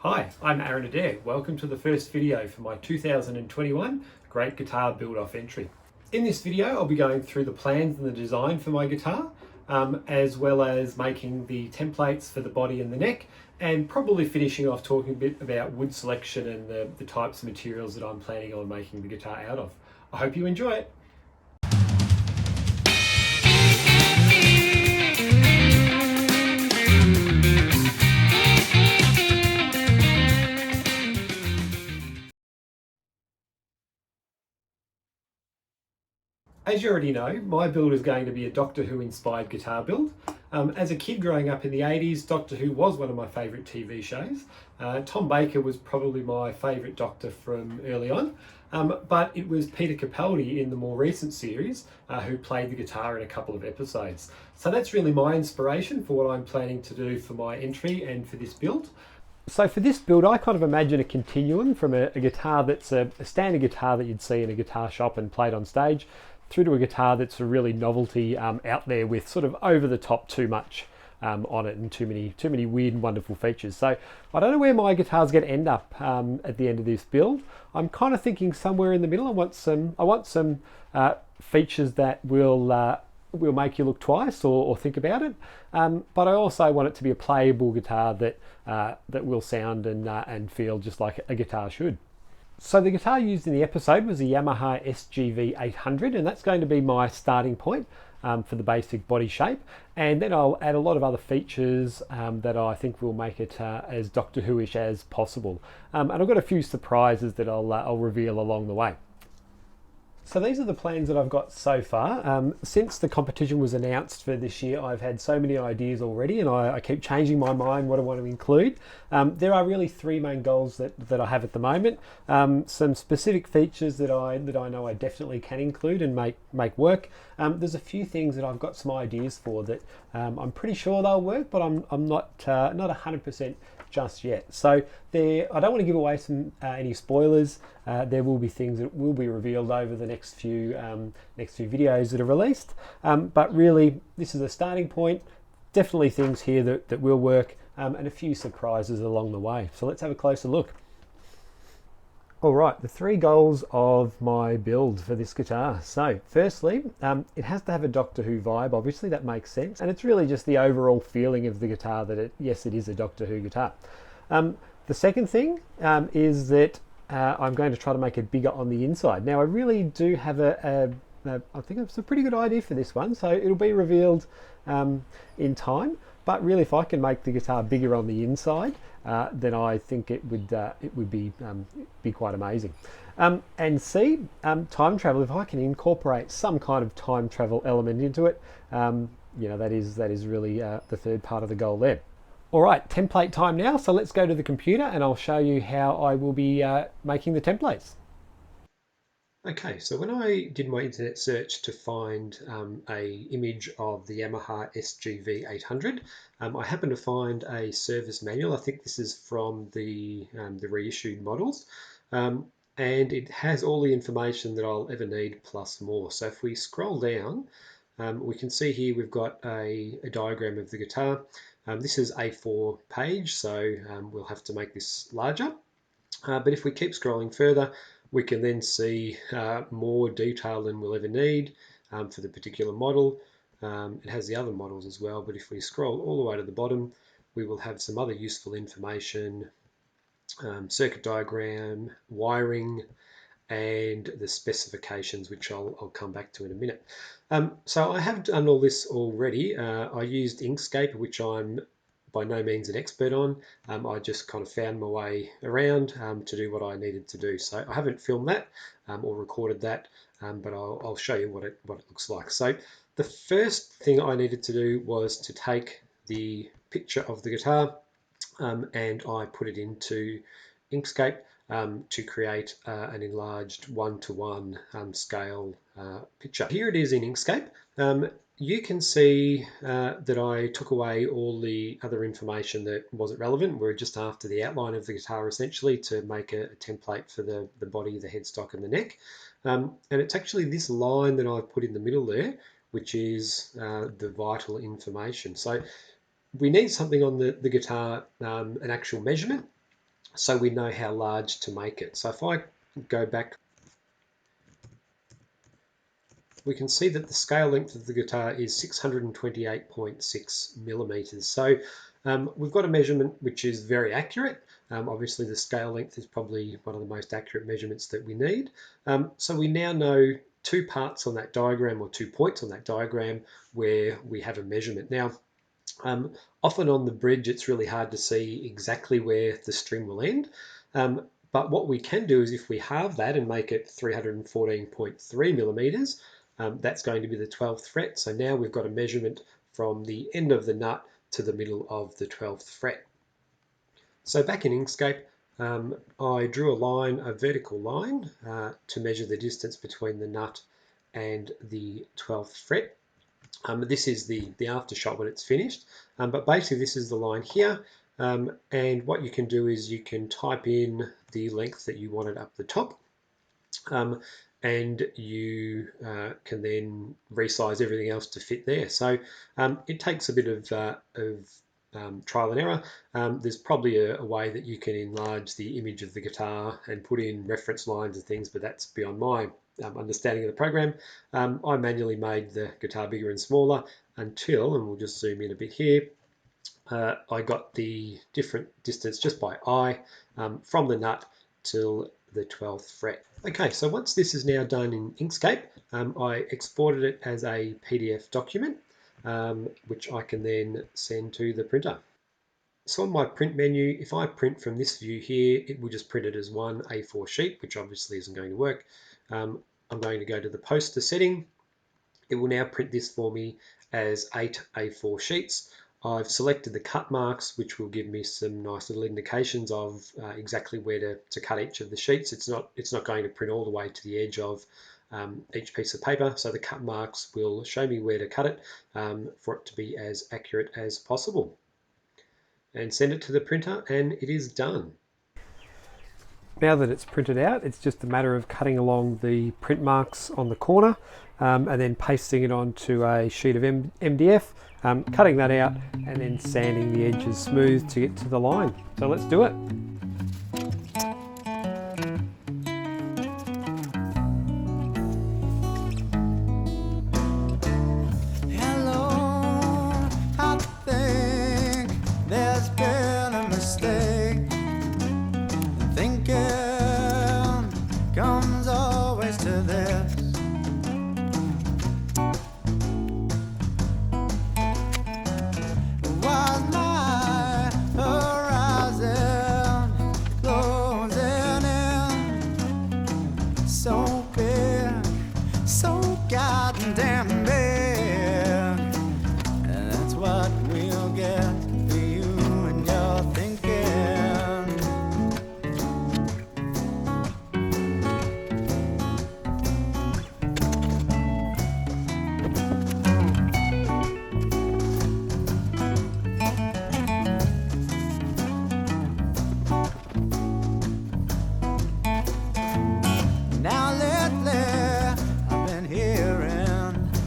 Hi, I'm Adair. Welcome to the first video for my 2021 Great Guitar Build-Off entry. In this video, I'll be going through the plans and the design for my guitar, as well as making the templates for the body and the neck, and probably finishing off talking a bit about wood selection and the types of materials that I'm planning on making the guitar out of. I hope you enjoy it. As you already know, my build is going to be a Doctor Who inspired guitar build. As a kid growing up in the 80s, Doctor Who was one of my favourite TV shows. Tom Baker was probably my favourite Doctor from early on, but it was Peter Capaldi in the more recent series who played the guitar in a couple of episodes. So that's really my inspiration for what I'm planning to do for my entry and for this build. So for this build, I kind of imagine a continuum from a guitar that's a standard guitar that you'd see in a guitar shop and played on stage, through to a guitar that's a really novelty out there with sort of over the top too much on it and too many weird and wonderful features. So I don't know where my guitar's going to end up at the end of this build. I'm kind of thinking somewhere in the middle. I want some features that will make you look twice or think about it, but I also want it to be a playable guitar that will sound and feel just like a guitar should. So the guitar used in the episode was a Yamaha SGV800, and that's going to be my starting point for the basic body shape. And then I'll add a lot of other features that I think will make it as Doctor Who-ish as possible. And I've got a few surprises that I'll reveal along the way. So these are the plans that I've got so far. Since the competition was announced for this year, I've had so many ideas already, and I keep changing my mind what I want to include. There are really three main goals that I have at the moment. Some specific features that I know I definitely can include and make work. There's a few things that I've got some ideas for that I'm pretty sure they'll work, but I'm not 100% just yet. So I don't want to give away any spoilers. There will be things that will be revealed over the next few videos that are released. But really, this is a starting point. Definitely things here that will work, and a few surprises along the way. So let's have a closer look. All right, the three goals of my build for this guitar. So firstly, it has to have a Doctor Who vibe, obviously, that makes sense. And it's really just the overall feeling of the guitar that it is a Doctor Who guitar. The second thing is that I'm going to try to make it bigger on the inside. Now I really do have I think it's a pretty good idea for this one. So it'll be revealed in time. But really, if I can make the guitar bigger on the inside, then I think it would be quite amazing. And C, time travel. If I can incorporate some kind of time travel element into it, that is really the third part of the goal there. All right, template time now. So let's go to the computer, and I'll show you how I will be making the templates. Okay, so when I did my internet search to find a image of the Yamaha SGV800, I happened to find a service manual. I think this is from the reissued models, and it has all the information that I'll ever need plus more. So if we scroll down, we can see here we've got a diagram of the guitar. This is A4 page, so we'll have to make this larger. But if we keep scrolling further, we can then see more detail than we'll ever need for the particular model. It has the other models as well, but if we scroll all the way to the bottom, we will have some other useful information, circuit diagram, wiring, and the specifications, which I'll come back to in a minute. So I have done all this already. I used Inkscape, which I'm by no means an expert on. I just kind of found my way around to do what I needed to do. So I haven't filmed that or recorded that, but I'll show you what it looks like. So the first thing I needed to do was to take the picture of the guitar and I put it into Inkscape to create an enlarged one-to-one scale picture. Here it is in Inkscape. You can see that I took away all the other information that wasn't relevant. We're just after the outline of the guitar essentially to make a template for the body, the headstock and the neck. And it's actually this line that I've put in the middle there, which is the vital information. So we need something on the guitar, an actual measurement. so we know how large to make it. So if I go back, we can see that the scale length of the guitar is 628.6 millimeters. So we've got a measurement which is very accurate. Obviously the scale length is probably one of the most accurate measurements that we need. So we now know 2 parts on that diagram, or 2 points on that diagram where we have a measurement. Now, often on the bridge it's really hard to see exactly where the string will end. But what we can do is, if we halve that and make it 314.3 millimeters, that's going to be the 12th fret. So now we've got a measurement from the end of the nut to the middle of the 12th fret. So back in Inkscape, I drew a line, a vertical line, to measure the distance between the nut and the 12th fret. This is the after shot when it's finished, but basically this is the line here, and what you can do is you can type in the length that you wanted up the top, and you can then resize everything else to fit there. So it takes a bit of trial and error. There's probably a way that you can enlarge the image of the guitar and put in reference lines and things, but that's beyond my understanding of the program. I manually made the guitar bigger and smaller until, and we'll just zoom in a bit here, I got the different distance just by eye from the nut till the 12th fret. Okay, so once this is now done in Inkscape, I exported it as a PDF document, which I can then send to the printer. So on my print menu, if I print from this view here, it will just print it as one A4 sheet, which obviously isn't going to work. I'm going to go to the poster setting. It will now print this for me as 8 A4 sheets. I've selected the cut marks, which will give me some nice little indications of exactly where to cut each of the sheets. It's not going to print all the way to the edge of each piece of paper, so the cut marks will show me where to cut it for it to be as accurate as possible. And send it to the printer, and it is done. Now that it's printed out, it's just a matter of cutting along the print marks on the corner and then pasting it onto a sheet of MDF, cutting that out and then sanding the edges smooth to get to the line. So let's do it.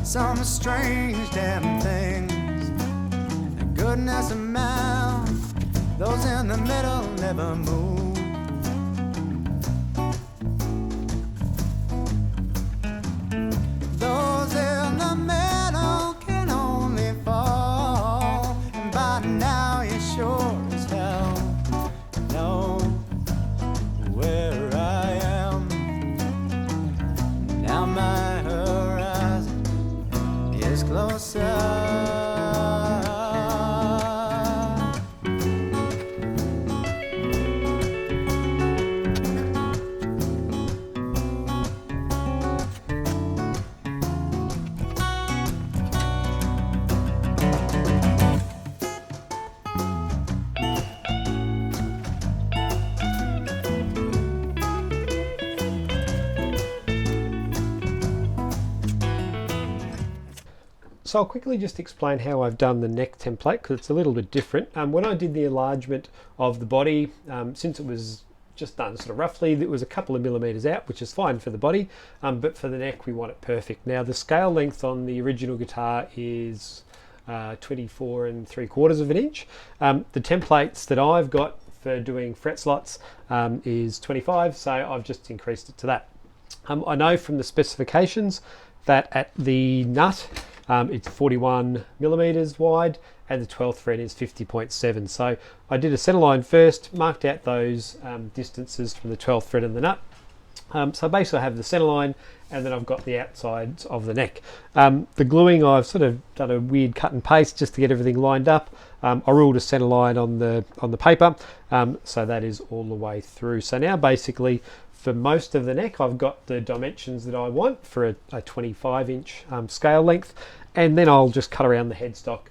Some strange damn things. The goodness of man, those in the middle never move. Those in the middle can only fall, and by now you sure as hell know where I am. Now my horizon is closer. So I'll quickly just explain how I've done the neck template, because it's a little bit different. When I did the enlargement of the body, since it was just done sort of roughly, it was a couple of millimeters out, which is fine for the body, but for the neck we want it perfect. Now the scale length on the original guitar is 24 3/4 of an inch. The templates that I've got for doing fret slots is 25, so I've just increased it to that. I know from the specifications that at the nut it's 41 millimeters wide and the 12th fret is 50.7. So I did a center line first, marked out those distances from the 12th fret and the nut. So basically I have the center line and then I've got the outsides of the neck. The gluing, I've sort of done a weird cut and paste just to get everything lined up. I ruled a center line on the paper, so that is all the way through. So now basically for most of the neck I've got the dimensions that I want for a 25-inch scale length, and then I'll just cut around the headstock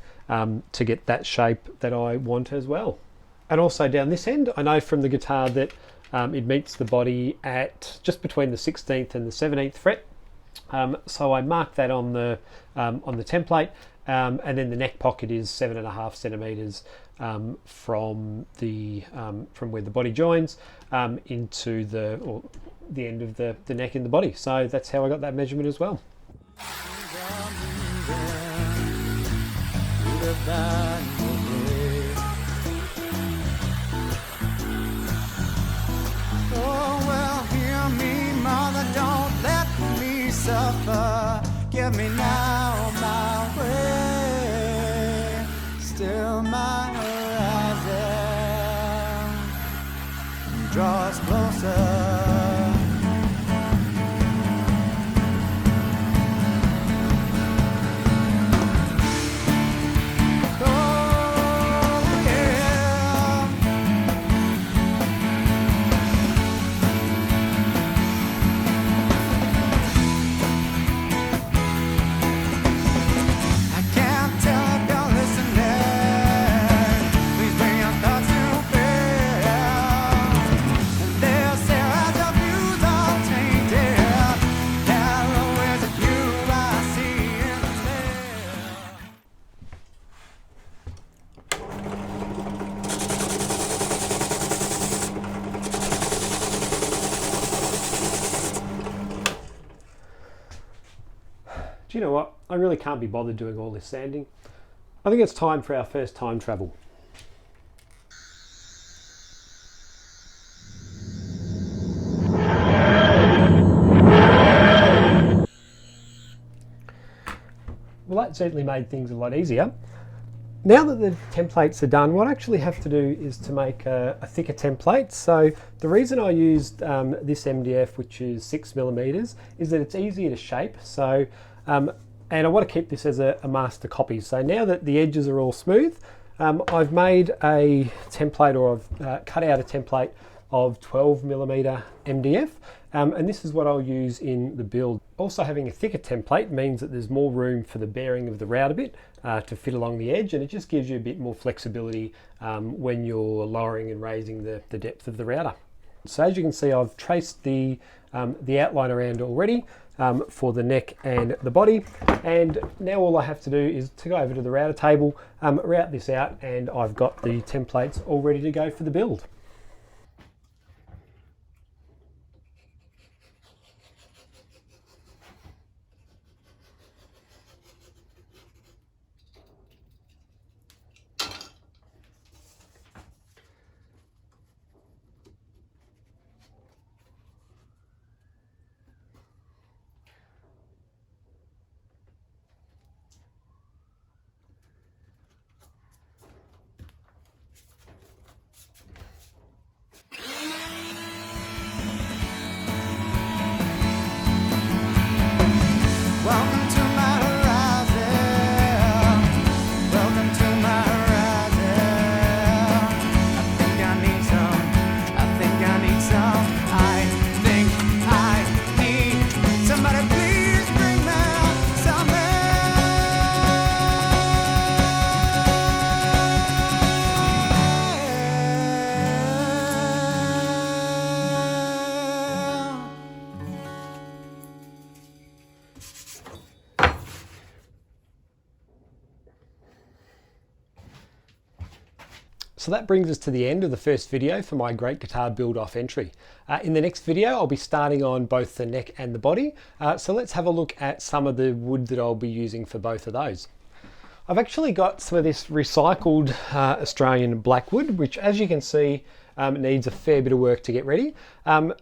to get that shape that I want as well. And also down this end, I know from the guitar that it meets the body at just between the 16th and the 17th fret. So I marked that on the template, and then the neck pocket is 7.5 centimeters from where the body joins into the end of the neck in the body. So that's how I got that measurement as well. Oh, well, hear me, mother, don't let me suffer. Give me now my way, still my horizon, draw us closer. Do you know what? I really can't be bothered doing all this sanding. I think it's time for our first time travel. Well, that certainly made things a lot easier. Now that the templates are done, what I actually have to do is to make a thicker template. So the reason I used this MDF, which is 6 millimeters, is that it's easier to shape. So and I want to keep this as a master copy. So now that the edges are all smooth, I've made a template, or I've cut out a template of 12 millimeter MDF, and this is what I'll use in the build. Also, having a thicker template means that there's more room for the bearing of the router bit to fit along the edge, and it just gives you a bit more flexibility when you're lowering and raising the depth of the router. So as you can see, I've traced the outline around already for the neck and the body, and now all I have to do is to go over to the router table, route this out, and I've got the templates all ready to go for the build. Welcome to my horizon. Welcome to my horizon. I think I need some. I think I need some. I think I need somebody. Please bring me some So that brings us to the end of the first video for my Great Guitar Build Off entry. In the next video, I'll be starting on both the neck and the body. So let's have a look at some of the wood that I'll be using for both of those. I've actually got some of this recycled Australian blackwood, which, as you can see, It needs a fair bit of work to get ready.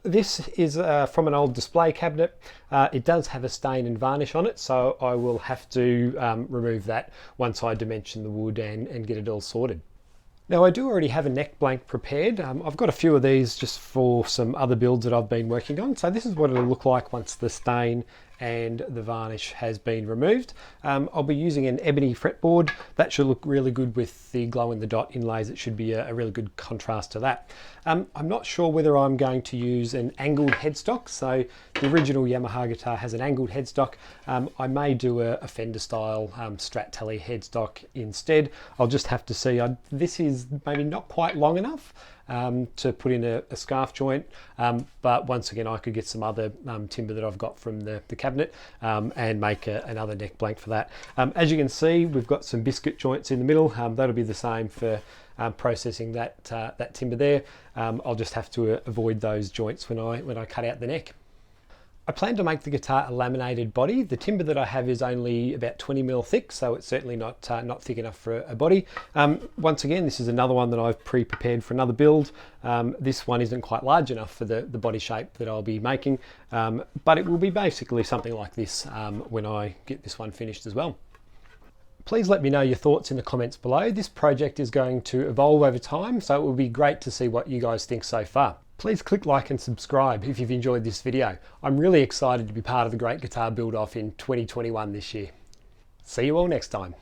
This is from an old display cabinet. It does have a stain and varnish on it, so I will have to remove that once I dimension the wood and get it all sorted. Now I do already have a neck blank prepared. I've got a few of these just for some other builds that I've been working on. So this is what it'll look like once the stain and the varnish has been removed. I'll be using an ebony fretboard. That should look really good with the glow in the dot inlays. It should be a really good contrast to that. I'm not sure whether I'm going to use an angled headstock. So the original Yamaha guitar has an angled headstock. I may do a Fender style Strat Tele headstock instead. I'll just have to see. This is maybe not quite long enough to put in a scarf joint, but once again I could get some other timber that I've got from the cabinet and make another neck blank for that. As you can see, we've got some biscuit joints in the middle. That'll be the same for processing that timber there. I'll just have to avoid those joints when I cut out the neck. I plan to make the guitar a laminated body. The timber that I have is only about 20mm thick, so it's certainly not thick enough for a body. Once again, this is another one that I've pre-prepared for another build. This one isn't quite large enough for the body shape that I'll be making, but it will be basically something like this when I get this one finished as well. Please let me know your thoughts in the comments below. This project is going to evolve over time, so it will be great to see what you guys think so far. Please click like and subscribe if you've enjoyed this video. I'm really excited to be part of the Great Guitar Build Off in 2021 this year. See you all next time.